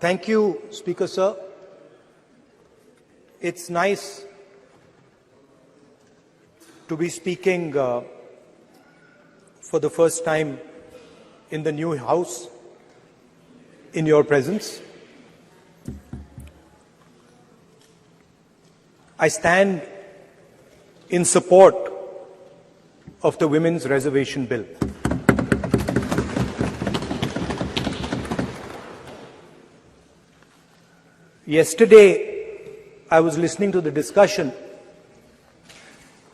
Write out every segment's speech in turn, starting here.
Thank you, Speaker Sir. It's nice to be speaking for the first time in the new House in your presence. I stand in support of the Women's Reservation Bill. Yesterday, I was listening to the discussion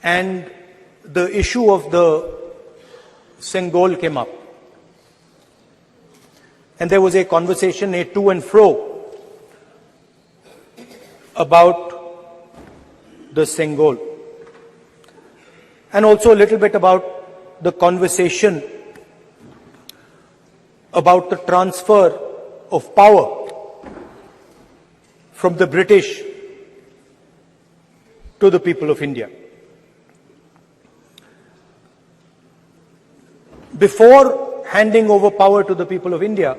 and the issue of the Sengol came up. And there was a conversation, a to and fro, about the Sengol. And also a little bit about the conversation about the transfer of power from the British to the people of India. Before handing over power to the people of India,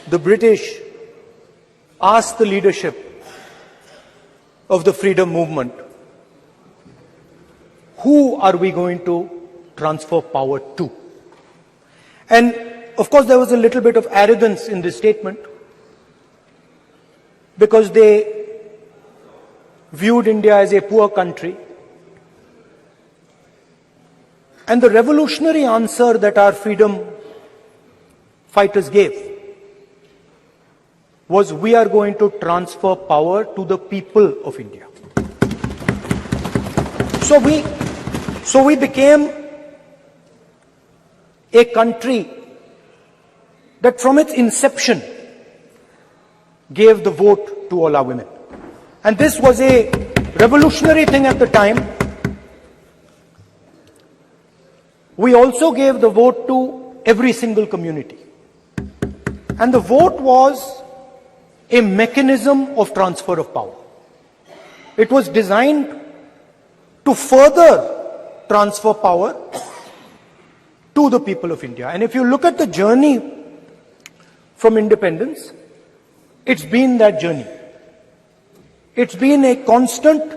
the British asked the leadership of the freedom movement, who are we going to transfer power to? And of course there was a little bit of arrogance in this statement, because they viewed India as a poor country. And the revolutionary answer that our freedom fighters gave was, we are going to transfer power to the people of India. So we became a country that from its inception gave the vote to all our women. And this was a revolutionary thing at the time. We also gave the vote to every single community. And the vote was a mechanism of transfer of power. It was designed to further transfer power to the people of India. And if you look at the journey from independence, it's been that journey. It's been a constant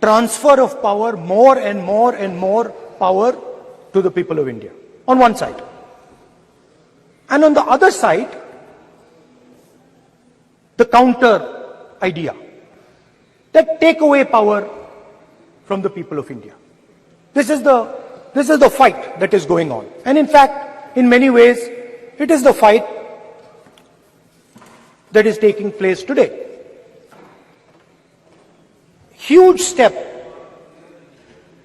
transfer of power, more and more and more power to the people of India, on one side. And on the other side, the counter idea, that take away power from the people of India. This is the fight that is going on. And in fact, in many ways, it is the fight that is taking place today. Huge step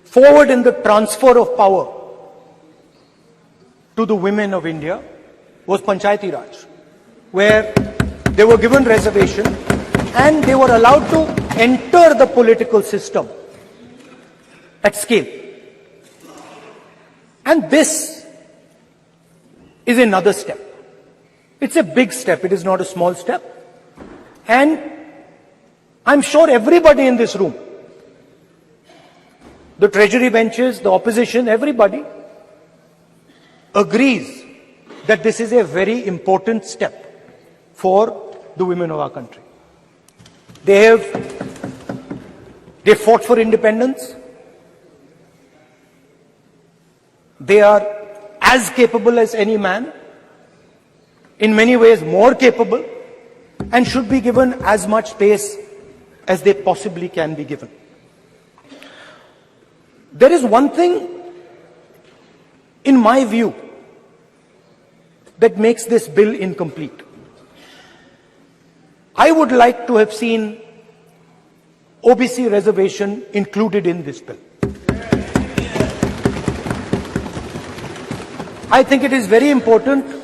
forward in the transfer of power to the women of India was Panchayati Raj, where they were given reservation and they were allowed to enter the political system at scale. And this is another step. It's a big step, it is not a small step. And I'm sure everybody in this room, the treasury benches, the opposition, everybody agrees that this is a very important step for the women of our country. They fought for independence. They are as capable as any man, in many ways more capable, and should be given as much space as they possibly can be given. There is one thing, in my view, that makes this bill incomplete. I would like to have seen OBC reservation included in this bill. I think it is very important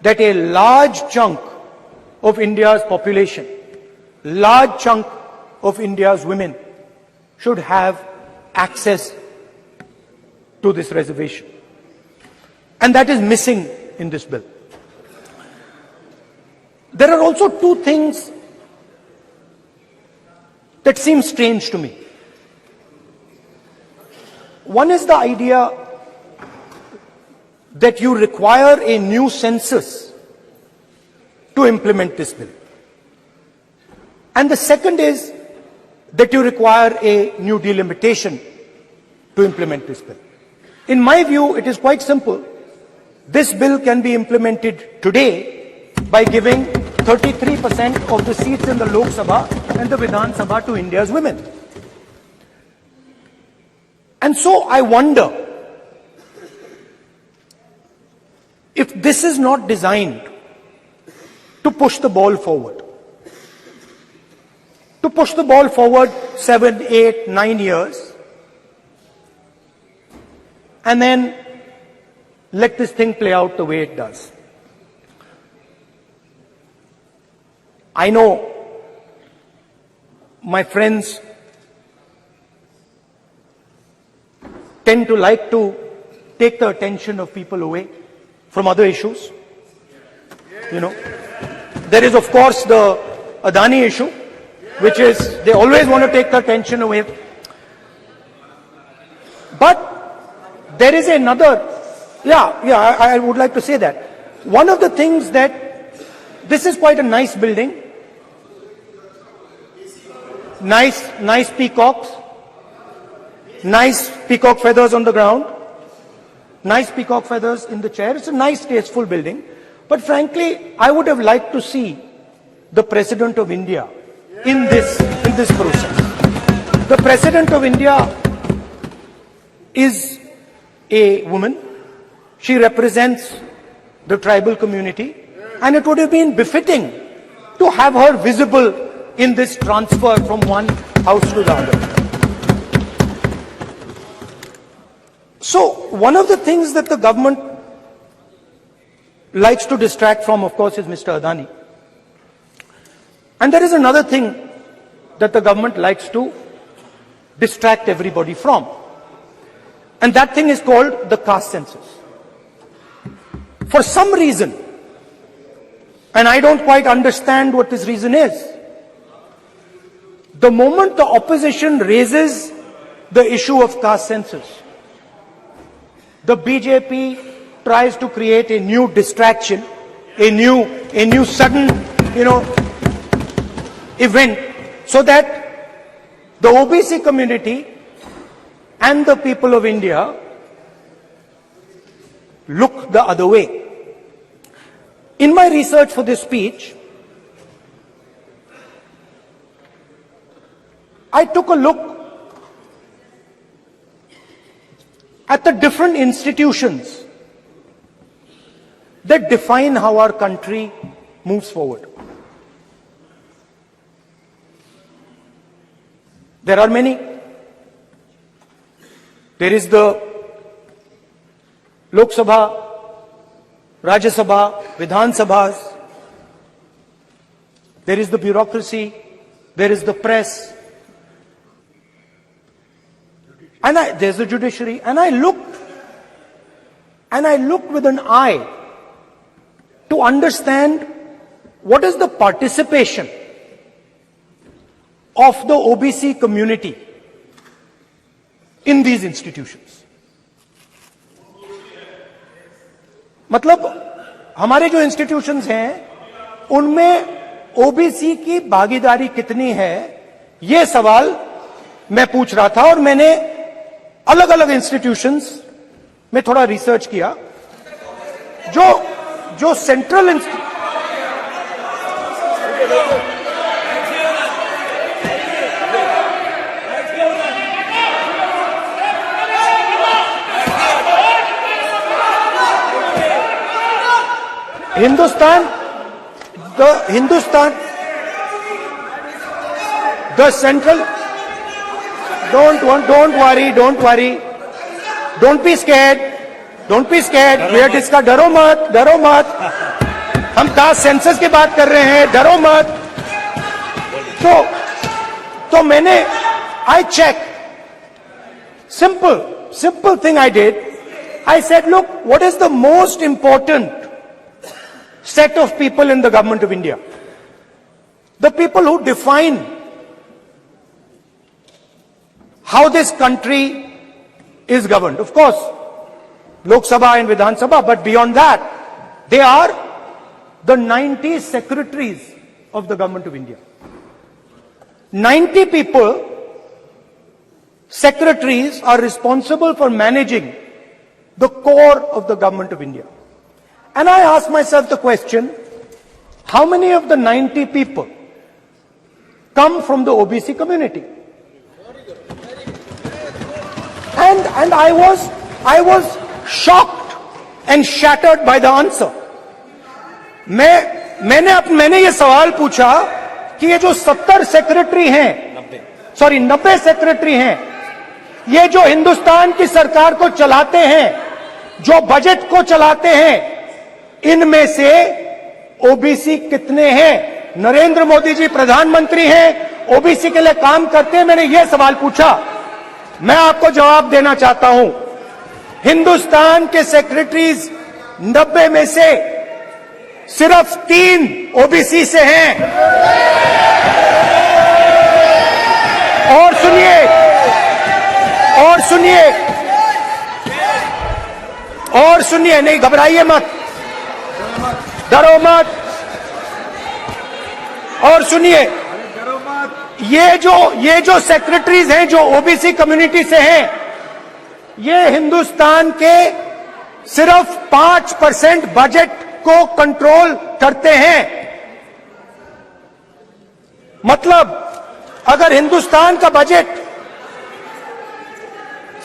that a large chunk of India's population, large chunk of India's women should have access to this reservation. And that is missing in this bill. There are also two things that seem strange to me. One is the idea that you require a new census to to implement this bill. And the second is that you require a new delimitation to implement this bill. In my view, it is quite simple. This bill can be implemented today by giving 33% of the seats in the Lok Sabha and the Vidhan Sabha to India's women. And so I wonder if this is not designed to push the ball forward. To push the ball forward 7, 8, 9 years, and then let this thing play out the way it does. I know my friends tend to like to take the attention of people away from other issues. You know, there is of course the Adani issue, which is they always want to take the attention away. But there is another, I would like to say that. One of the things that, this is quite a nice building. Nice peacocks. Nice peacock feathers on the ground. Nice peacock feathers in the chair. It's a nice, tasteful building. But frankly, I would have liked to see the President of India in this process. The President of India is a woman. She represents the tribal community, and it would have been befitting to have her visible in this transfer from one house to the other. So one of the things that the government likes to distract from, of course, is Mr. Adani. And there is another thing that the government likes to distract everybody from. And that thing is called the caste census. For some reason, and I don't quite understand what this reason is, the moment the opposition raises the issue of caste census, the BJP tries to create a new distraction, a new sudden, event, so that the OBC community and the people of India look the other way. In my research for this speech, I took a look at the different institutions that define how our country moves forward. There are many. There is the Lok Sabha, Rajya Sabha, Vidhan Sabhas. There is the bureaucracy. There is the press. And there's the judiciary. And I looked with an eye to understand what is the participation of the OBC community in these institutions. मतलब हमारे जो institutions हैं उनमें OBC की भागीदारी कितनी है, ये सवाल मैं पूछ रहा था और मैंने अलग अलग इंस्टीट्यूशंस में थोड़ा रिसर्च किया. जो central the central, don't worry, don't be scared, we are discussing, डरो मत, हम कास्ट सेंसस की बात कर रहे हैं, डरो मत. तो मैंने, I checked, simple thing I did, I said, look, what is the most important set of people in the government of India? The people who define how this country is governed. Of course, Lok Sabha and Vidhan Sabha, but beyond that, they are the 90 secretaries of the government of India. 90 people, secretaries, are responsible for managing the core of the government of India. And I ask myself the question, how many of the 90 people come from the OBC community? And I was shocked and shattered by the answer. मैंने ये सवाल पूछा कि ये जो 70 secretary हैं, 90 secretary हैं, ये जो हिंदुस्तान की सरकार को चलाते हैं, जो बजट को चलाते हैं, इनमें से ओबीसी कितने हैं? नरेंद्र मोदी जी प्रधानमंत्री हैं, ओबीसी के लिए काम करते हैं। मैंने ये सवाल पूछा। मैं आपको जवाब देना चाहता हूं, हिंदुस्तान के सेक्रेटरीज 90 में से सिर्फ 3 ओबीसी से हैं। और सुनिए, नहीं घबराइए मत, डरो मत। और सुनिए, ये जो सेक्रेटरीज हैं जो ओबीसी कम्युनिटी से हैं, ये हिंदुस्तान के सिर्फ 5% बजट को कंट्रोल करते हैं। मतलब अगर हिंदुस्तान का बजट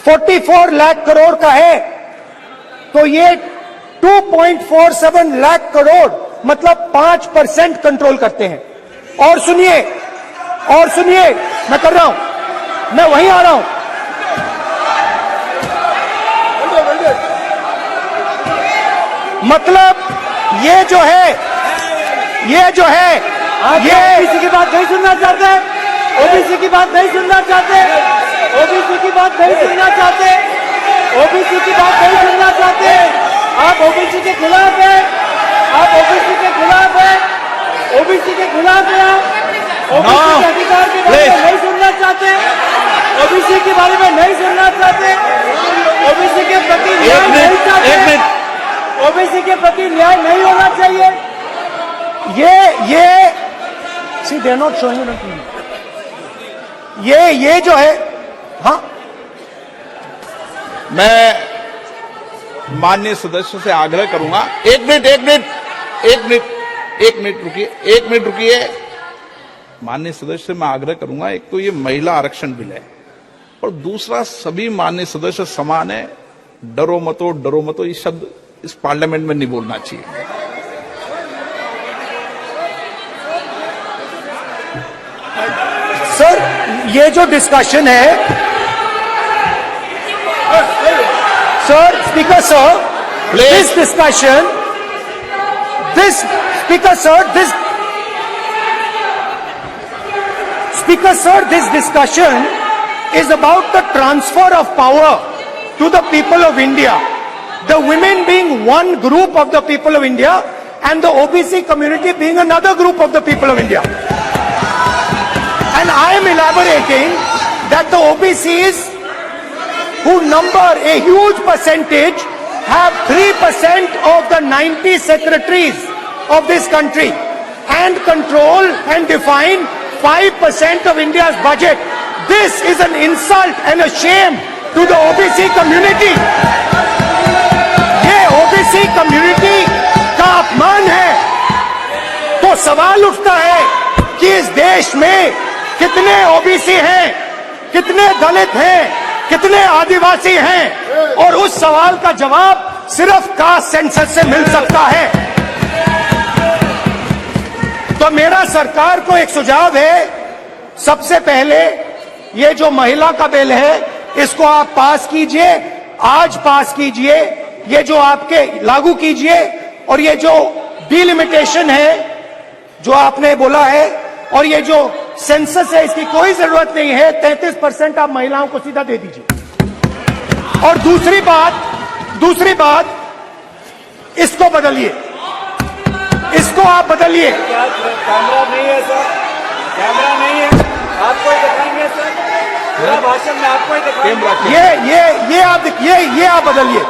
44 लाख करोड़ का है, तो ये 2.47 लाख करोड़ मतलब 5% कंट्रोल करते हैं। और सुनिए, मैं कर रहा हूं, मैं वहीं आ रहा हूं। मतलब ये जो है ये ओबीसी की बात नहीं सुनना चाहते, ओबीसी की बात नहीं सुनना चाहते, ओबीसी की बात नहीं सुनना चाहते, ओबीसी की बात नहीं सुनना चाहते। आप ओबीसी के खिलाफ हैं, आप ओबीसी के खिलाफ हैं, ओबीसी के खिलाफ हैं। आप ओबीसी के अधिकार के बारे में नहीं सुनना चाहते, ओबीसी के बारे में नहीं सुनना चाहते, ओबीसी के प्रति न्याय नहीं चाहते, ओबीसी के प्रति न्याय नहीं होना चाहिए। ये सी दे आर नॉट शोइंग ये जो है, हाँ, मैं माननीय सदस्य से आग्रह करूंगा, एक मिनट रुकिए। माननीय सदस्य से मैं आग्रह करूंगा, एक तो ये महिला आरक्षण बिल है और दूसरा सभी माननीय सदस्य समान है। डरो मतो ये शब्द इस पार्लियामेंट में नहीं बोलना चाहिए। सर, ये जो डिस्कशन है, sir, speaker sir, this discussion, this discussion is about the transfer of power to the people of India. The women being one group of the people of India and the OBC community being another group of the people of India. And I am elaborating that the OBCs, who number a huge percentage, have 3% of the 90 secretaries of this country and control and define 5% of India's budget. This is an insult and a shame to the OBC community. ये OBC community का अपमान है। तो सवाल उठता है कि इस देश में कितने ओबीसी हैं, कितने दलित हैं, कितने आदिवासी हैं, और उस सवाल का जवाब सिर्फ कास्ट सेंसस से मिल सकता है। तो मेरा सरकार को एक सुझाव है, सबसे पहले ये जो महिला का बिल है, इसको आप पास कीजिए, आज पास कीजिए, ये जो आपके लागू कीजिए, और ये जो डिलिमिटेशन है जो आपने बोला है, और ये जो सेंसस है, इसकी कोई जरूरत नहीं है। 33% आप महिलाओं को सीधा दे दीजिए। और दूसरी बात, इसको बदलिए, इसको आप बदलिए। कैमरा नहीं है सर, कैमरा नहीं है, आपको ही दिखाएंगे सर, पूरा भाषण में आपको ही दिखाएंगे। ये आप बदलिए।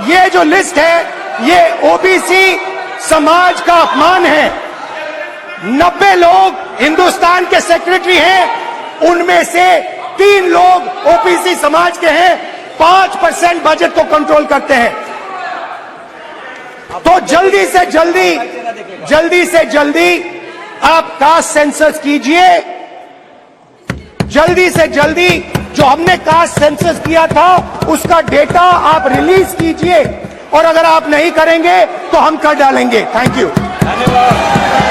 ये जो लिस्ट है, ये ओबीसी समाज का अपमान है। 90 लोग हिंदुस्तान के सेक्रेटरी हैं, उनमें से 3 लोग ओबीसी समाज के हैं, 5% बजट को कंट्रोल करते हैं। तो जल्दी से जल्दी आप कास्ट सेंसस कीजिए, जल्दी से जल्दी जो हमने कास्ट सेंसस किया था उसका डेटा आप रिलीज कीजिए, और अगर आप नहीं करेंगे तो हम कर डालेंगे। Thank you. धन्यवाद।